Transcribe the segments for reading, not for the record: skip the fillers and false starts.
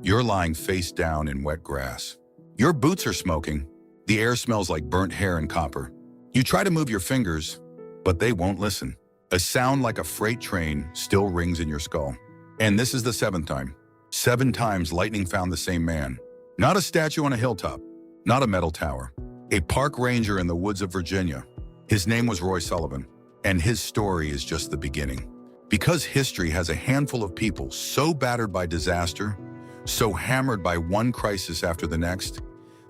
You're lying face down in wet grass. Your boots are smoking. The air smells like burnt hair and copper. You try to move your fingers, but they won't listen. A sound like a freight train still rings in your skull. And this is the seventh time. 7 times lightning found the same man. Not a statue on a hilltop, not a metal tower. A park ranger in the woods of Virginia. His name was Roy Sullivan, and his story is just the beginning. Because history has a handful of people so battered by disaster, so hammered by one crisis after the next,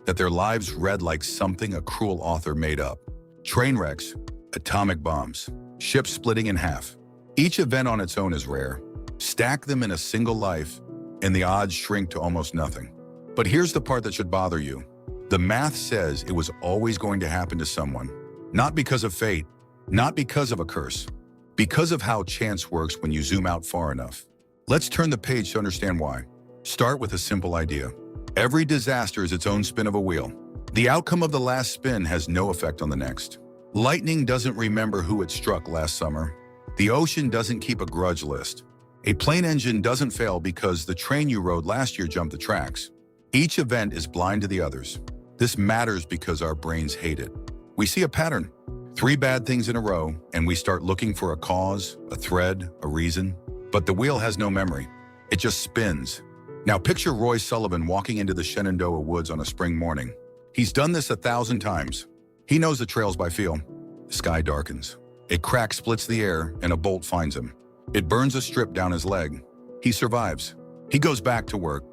that their lives read like something a cruel author made up. Train wrecks, atomic bombs, ships splitting in half. Each event on its own is rare. Stack them in a single life, and the odds shrink to almost nothing. But here's the part that should bother you. The math says it was always going to happen to someone. Not because of fate, not because of a curse, because of how chance works when you zoom out far enough. Let's turn the page to understand why. Start with a simple idea. Every disaster is its own spin of a wheel. The outcome of the last spin has no effect on the next. Lightning doesn't remember who it struck last summer. The ocean doesn't keep a grudge list. A plane engine doesn't fail because the train you rode last year jumped the tracks. Each event is blind to the others. This matters because our brains hate it. We see a pattern, 3 bad things in a row, and we start looking for a cause, a thread, a reason. But the wheel has no memory. It just spins. Now picture Roy Sullivan walking into the Shenandoah woods on a spring morning. He's done this 1,000 times. He knows the trails by feel. The sky darkens. A crack splits the air, and a bolt finds him. It burns a strip down his leg. He survives. He goes back to work.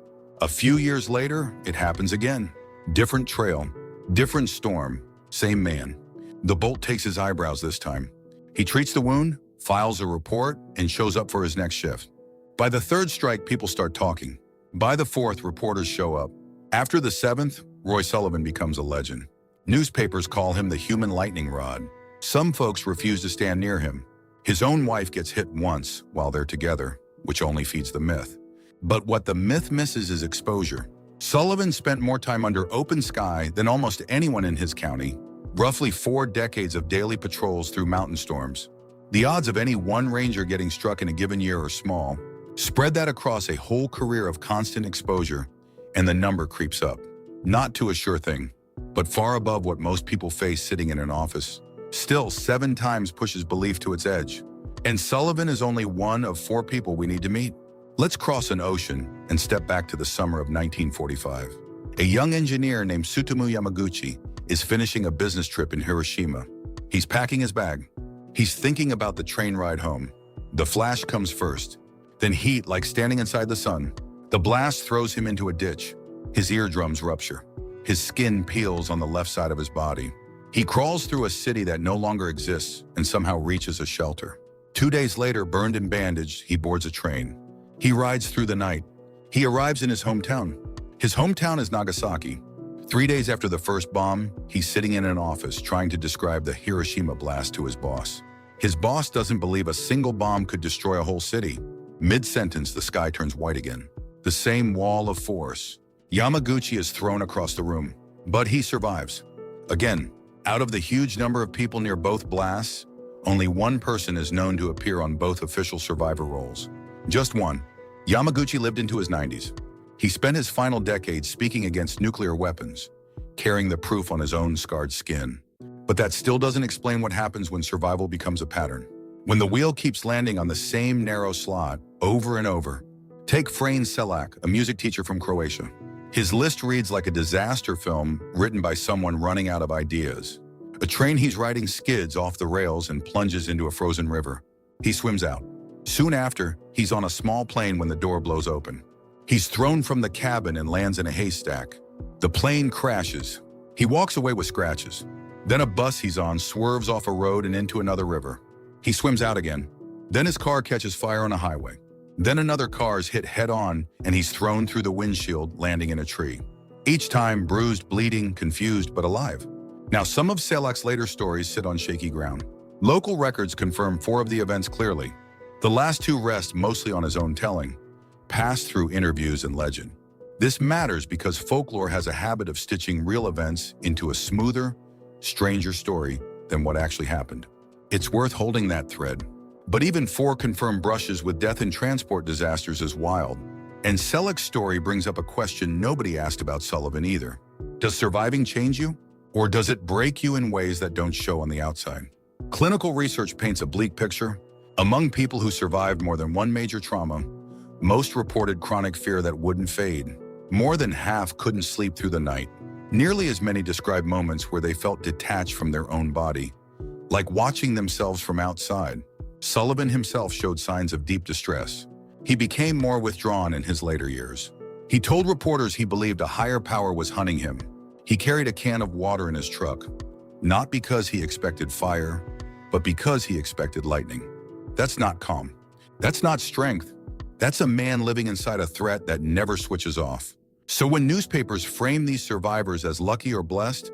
A few years later, it happens again. Different trail, different storm, same man. The bolt takes his eyebrows this time. He treats the wound, files a report, and shows up for his next shift. By the 3rd strike, people start talking. By the 4th, reporters show up. After the 7th, Roy Sullivan becomes a legend. Newspapers call him the human lightning rod. Some folks refuse to stand near him. His own wife gets hit once while they're together, which only feeds the myth. But what the myth misses is exposure. Sullivan spent more time under open sky than almost anyone in his county, roughly 4 decades of daily patrols through mountain storms. The odds of any one ranger getting struck in a given year are small. Spread that across a whole career of constant exposure, and the number creeps up. Not to a sure thing, but far above what most people face sitting in an office. Still, 7 times pushes belief to its edge. And Sullivan is only one of 4 people we need to meet. Let's cross an ocean and step back to the summer of 1945. A young engineer named Tsutomu Yamaguchi is finishing a business trip in Hiroshima. He's packing his bag. He's thinking about the train ride home. The flash comes first, then heat like standing inside the sun. The blast throws him into a ditch. His eardrums rupture. His skin peels on the left side of his body. He crawls through a city that no longer exists and somehow reaches a shelter. 2 days later, burned and bandaged, he boards a train. He rides through the night. He arrives in his hometown. His hometown is Nagasaki. 3 days after the first bomb, he's sitting in an office trying to describe the Hiroshima blast to his boss. His boss doesn't believe a single bomb could destroy a whole city. Mid-sentence, the sky turns white again. The same wall of force. Yamaguchi is thrown across the room, but he survives. Again, out of the huge number of people near both blasts, only one person is known to appear on both official survivor rolls. Just one. Yamaguchi lived into his 90s. He spent his final decades speaking against nuclear weapons, carrying the proof on his own scarred skin. But that still doesn't explain what happens when survival becomes a pattern. When the wheel keeps landing on the same narrow slot over and over. Take Frane Selak, a music teacher from Croatia. His list reads like a disaster film written by someone running out of ideas. A train he's riding skids off the rails and plunges into a frozen river. He swims out. Soon after, he's on a small plane when the door blows open. He's thrown from the cabin and lands in a haystack. The plane crashes. He walks away with scratches. Then a bus he's on swerves off a road and into another river. He swims out again. Then his car catches fire on a highway. Then another car is hit head-on and he's thrown through the windshield, landing in a tree. Each time bruised, bleeding, confused, but alive. Now, some of Selak's later stories sit on shaky ground. Local records confirm 4 of the events clearly. The last 2 rest mostly on his own telling, passed through interviews and legend. This matters because folklore has a habit of stitching real events into a smoother, stranger story than what actually happened. It's worth holding that thread. But even 4 confirmed brushes with death in transport disasters is wild. And Selak's story brings up a question nobody asked about Sullivan either. Does surviving change you? Or does it break you in ways that don't show on the outside? Clinical research paints a bleak picture. Among people who survived more than one major trauma, most reported chronic fear that wouldn't fade. More than half couldn't sleep through the night. Nearly as many described moments where they felt detached from their own body, like watching themselves from outside. Sullivan himself showed signs of deep distress. He became more withdrawn in his later years. He told reporters he believed a higher power was hunting him. He carried a can of water in his truck, not because he expected fire, but because he expected lightning. That's not calm. That's not strength. That's a man living inside a threat that never switches off. So when newspapers frame these survivors as lucky or blessed,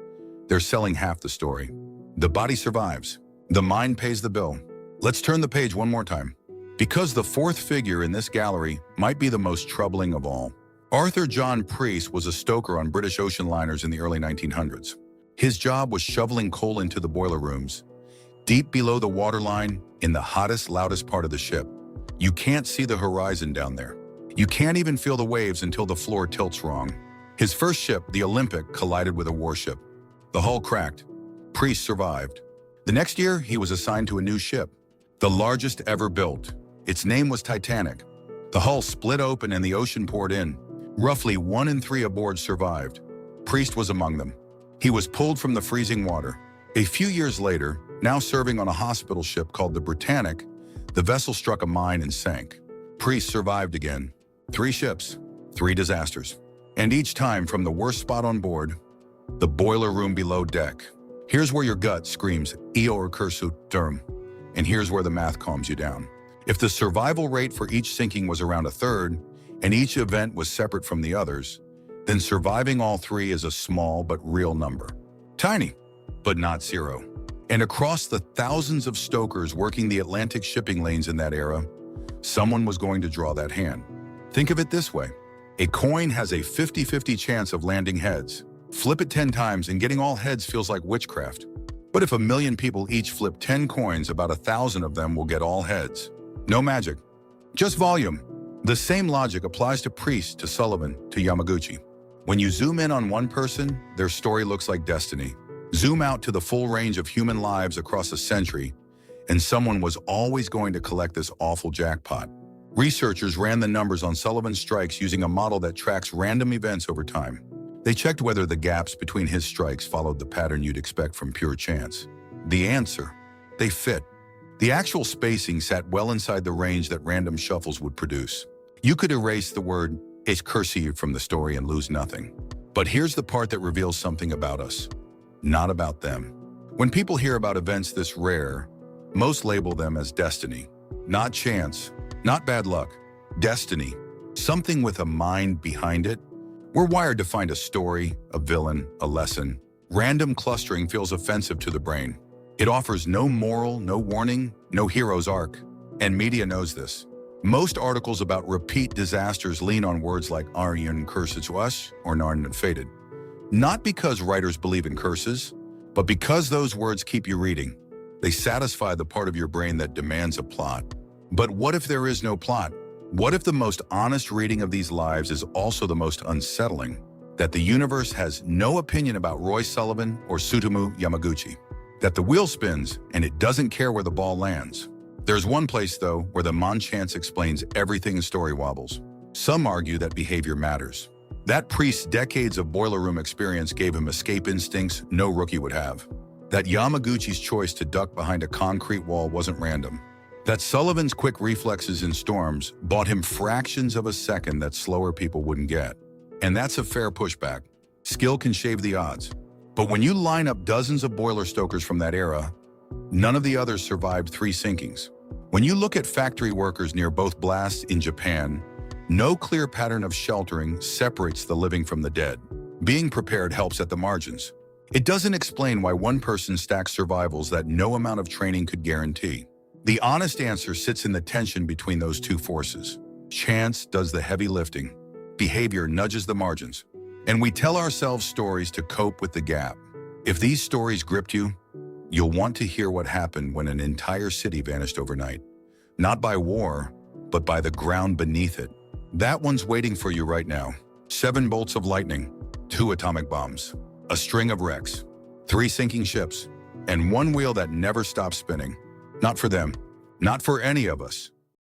they're selling half the story. The body survives. The mind pays the bill. Let's turn the page one more time, because the fourth figure in this gallery might be the most troubling of all. Arthur John Priest was a stoker on British ocean liners in the early 1900s. His job was shoveling coal into the boiler rooms, deep below the waterline in the hottest, loudest part of the ship. You can't see the horizon down there. You can't even feel the waves until the floor tilts wrong. His first ship, the Olympic, collided with a warship. The hull cracked. Priest survived. The next year, he was assigned to a new ship, the largest ever built. Its name was Titanic. The hull split open and the ocean poured in. Roughly 1 in 3 aboard survived. Priest was among them. He was pulled from the freezing water. A few years later, now serving on a hospital ship called the Britannic, the vessel struck a mine and sank. Priest survived again. 3 ships, 3 disasters. And each time from the worst spot on board, the boiler room below deck. Here's where your gut screams, "Io recursu term." And here's where the math calms you down. If the survival rate for each sinking was around a third, and each event was separate from the others, then surviving all 3 is a small but real number. Tiny, but not zero. And across the thousands of stokers working the Atlantic shipping lanes in that era, someone was going to draw that hand. Think of it this way. A coin has a 50-50 chance of landing heads. Flip it 10 times and getting all heads feels like witchcraft. But if 1 million people each flip 10 coins, about 1,000 of them will get all heads. No magic, just volume. The same logic applies to Priest, to Sullivan, to Yamaguchi. When you zoom in on one person, their story looks like destiny. Zoom out to the full range of human lives across a century, and someone was always going to collect this awful jackpot. Researchers ran the numbers on Sullivan's strikes using a model that tracks random events over time. They checked whether the gaps between his strikes followed the pattern you'd expect from pure chance. The answer: they fit. The actual spacing sat well inside the range that random shuffles would produce. You could erase the word "cursive" from the story and lose nothing. But here's the part that reveals something about us, not about them. When people hear about events this rare, most label them as destiny. Not chance, not bad luck. Destiny. Something with a mind behind it. We're wired to find a story, a villain, a lesson. Random clustering feels offensive to the brain. It offers no moral, no warning, no hero's arc. And media knows this. Most articles about repeat disasters lean on words like "Aryan curses to us" or "Narn fated." Not because writers believe in curses, but because those words keep you reading. They satisfy the part of your brain that demands a plot. But what if there is no plot? What if the most honest reading of these lives is also the most unsettling? That the universe has no opinion about Roy Sullivan or Tsutomu Yamaguchi. That the wheel spins and it doesn't care where the ball lands. There's one place, though, where the man-chance explains everything in story wobbles. Some argue that behavior matters. That Priest's decades of boiler room experience gave him escape instincts no rookie would have. That Yamaguchi's choice to duck behind a concrete wall wasn't random. That Sullivan's quick reflexes in storms bought him fractions of a second that slower people wouldn't get. And that's a fair pushback. Skill can shave the odds. But when you line up dozens of boiler stokers from that era, none of the others survived 3 sinkings. When you look at factory workers near both blasts in Japan, no clear pattern of sheltering separates the living from the dead. Being prepared helps at the margins. It doesn't explain why one person stacks survivals that no amount of training could guarantee. The honest answer sits in the tension between those 2 forces. Chance does the heavy lifting. Behavior nudges the margins. And we tell ourselves stories to cope with the gap. If these stories gripped you, you'll want to hear what happened when an entire city vanished overnight. Not by war, but by the ground beneath it. That one's waiting for you right now. 7 bolts of lightning, 2 atomic bombs, a string of wrecks, 3 sinking ships, and 1 wheel that never stops spinning. Not for them. Not for any of us.